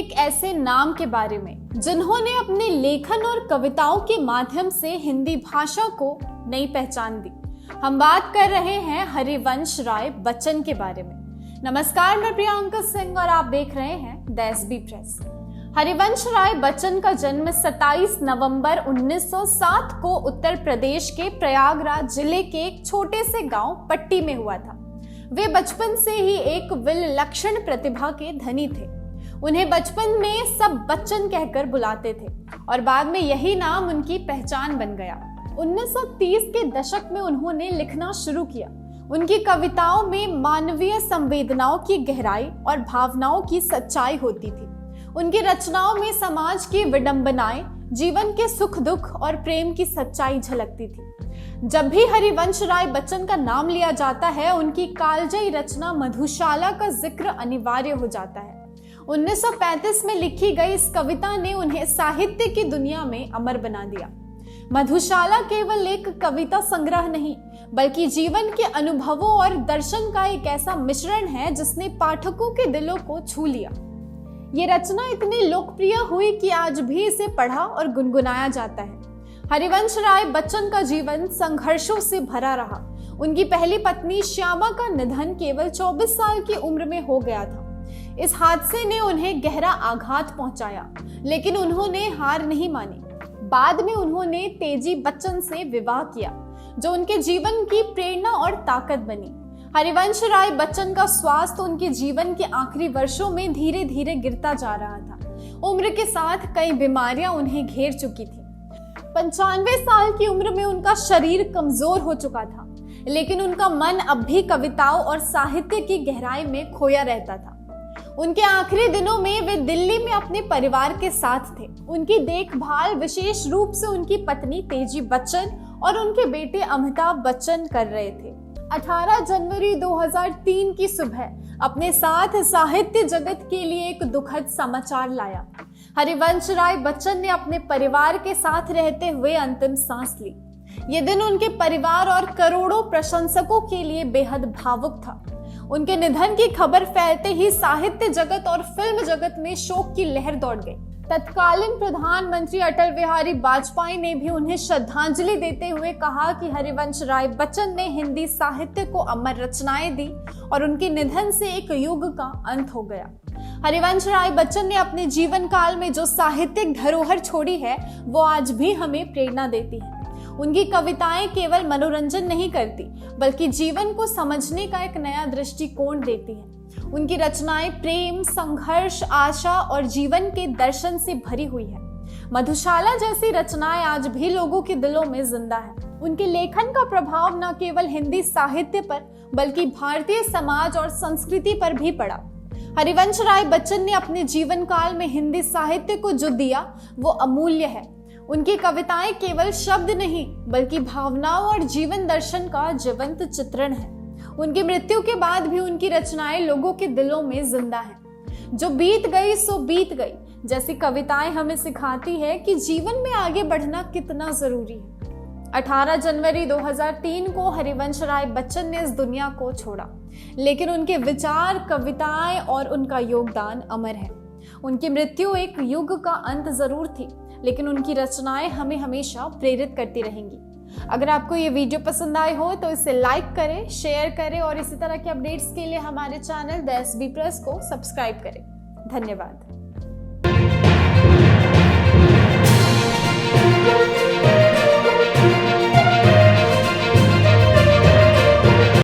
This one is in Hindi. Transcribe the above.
एक ऐसे नाम के बारे में जिन्होंने अपने लेखन और कविताओं के माध्यम से हिंदी भाषा को नई पहचान दी। हम बात कर रहे हैं हरिवंश राय बच्चन के बारे में। नमस्कार, मैं प्रियंका सिंह और आप देख रहे हैं the SB press. Harivansh Rai Bachchan का जन्म 27 नवंबर 1907 को उत्तर प्रदेश के प्रयागराज जिले के एक छोटे से गांव पट्टी में हुआ था। वे बचपन से ही एक विलक्षण प्रतिभा के धनी थे। उन्हें बचपन में सब बच्चन कहकर बुलाते थे और बाद में यही नाम उनकी पहचान बन गया। 1930 के दशक में उन्होंने लिखना शुरू किया। उनकी कविताओं में मानवीय संवेदनाओं की गहराई और भावनाओं की सच्चाई होती थी। उनकी रचनाओं में समाज की विडंबनाएं, जीवन के सुख दुख और प्रेम की सच्चाई झलकती थी। जब भी हरिवंश राय बच्चन का नाम लिया जाता है, उनकी कालजयी रचना मधुशाला का जिक्र अनिवार्य हो जाता है। 1935 में लिखी गई इस कविता ने उन्हें साहित्य की दुनिया में अमर बना दिया। मधुशाला केवल एक कविता संग्रह नहीं, बल्कि जीवन के अनुभवों और दर्शन का एक ऐसा मिश्रण है जिसने पाठकों के दिलों को छू लिया। ये रचना इतनी लोकप्रिय हुई कि आज भी इसे पढ़ा और गुनगुनाया जाता है। हरिवंश राय बच्चन का जीवन संघर्षों से भरा रहा। उनकी पहली पत्नी श्यामा का निधन केवल 24 साल की उम्र में हो गया था। इस हादसे ने उन्हें गहरा आघात पहुंचाया, लेकिन उन्होंने हार नहीं मानी। बाद में उन्होंने तेजी बच्चन से विवाह किया, जो उनके जीवन की प्रेरणा और ताकत बनी। हरिवंश राय बच्चन का स्वास्थ्य उनके जीवन के आखिरी वर्षों में धीरे धीरे गिरता जा रहा था। उम्र के साथ कई बीमारियां उन्हें घेर चुकी थी। 95 साल की उम्र में उनका शरीर कमजोर हो चुका था, लेकिन उनका मन अब भी कविताओं और साहित्य की गहराई में खोया रहता था। उनके आखिरी दिनों में वे दिल्ली में अपने परिवार के साथ थे। उनकी देखभाल विशेष रूप से उनकी पत्नी तेजी बच्चन और उनके बेटे अमिताभ बच्चन कर रहे थे। 18 जनवरी 2003 की सुबह अपने साथ साहित्य जगत के लिए एक दुखद समाचार लाया। हरिवंश राय बच्चन ने अपने परिवार के साथ रहते हुए अंतिम सांस ली। ये दिन उनके परिवार और करोड़ों प्रशंसकों के लिए बेहद भावुक था। उनके निधन की खबर फैलते ही साहित्य जगत और फिल्म जगत में शोक की लहर दौड़ गई। तत्कालीन प्रधानमंत्री अटल बिहारी वाजपेयी ने भी उन्हें श्रद्धांजलि देते हुए कहा कि हरिवंश राय बच्चन ने हिंदी साहित्य को अमर रचनाएं दी और उनके निधन से एक युग का अंत हो गया। हरिवंश राय बच्चन ने अपने जीवन काल में जो साहित्यिक धरोहर छोड़ी है, वो आज भी हमें प्रेरणा देती है। उनकी कविताएं केवल मनोरंजन नहीं करती, बल्कि जीवन को समझने का एक नया दृष्टिकोण देती है। उनकी रचनाएं प्रेम, संघर्ष, आशा और जीवन के दर्शन से भरी हुई है। मधुशाला जैसी रचनाएं आज भी लोगों के दिलों में जिंदा है। उनके लेखन का प्रभाव न केवल हिंदी साहित्य पर, बल्कि भारतीय समाज और संस्कृति पर भी पड़ा। हरिवंश राय बच्चन ने अपने जीवन काल में हिंदी साहित्य को जो दिया, वो अमूल्य है। उनकी कविताएं केवल शब्द नहीं, बल्कि भावनाओं और जीवन दर्शन का जीवंत चित्रण है। उनकी मृत्यु के बाद भी उनकी रचनाएं लोगों के दिलों में जिंदा हैं। जो बीत गई सो बीत गई जैसी कविताएं हमें सिखाती है कि जीवन में आगे बढ़ना कितना जरूरी है। 18 जनवरी 2003 को हरिवंश राय बच्चन ने इस दुनिया को छोड़ा, लेकिन उनके विचार, कविताएं और उनका योगदान अमर है। उनकी मृत्यु एक युग का अंत जरूर थी, लेकिन उनकी रचनाएं हमें हमेशा प्रेरित करती रहेंगी। अगर आपको ये वीडियो पसंद आई हो तो इसे लाइक करें, शेयर करें और इसी तरह के अपडेट्स के लिए हमारे चैनल द एसबी प्रेस को सब्सक्राइब करें। धन्यवाद।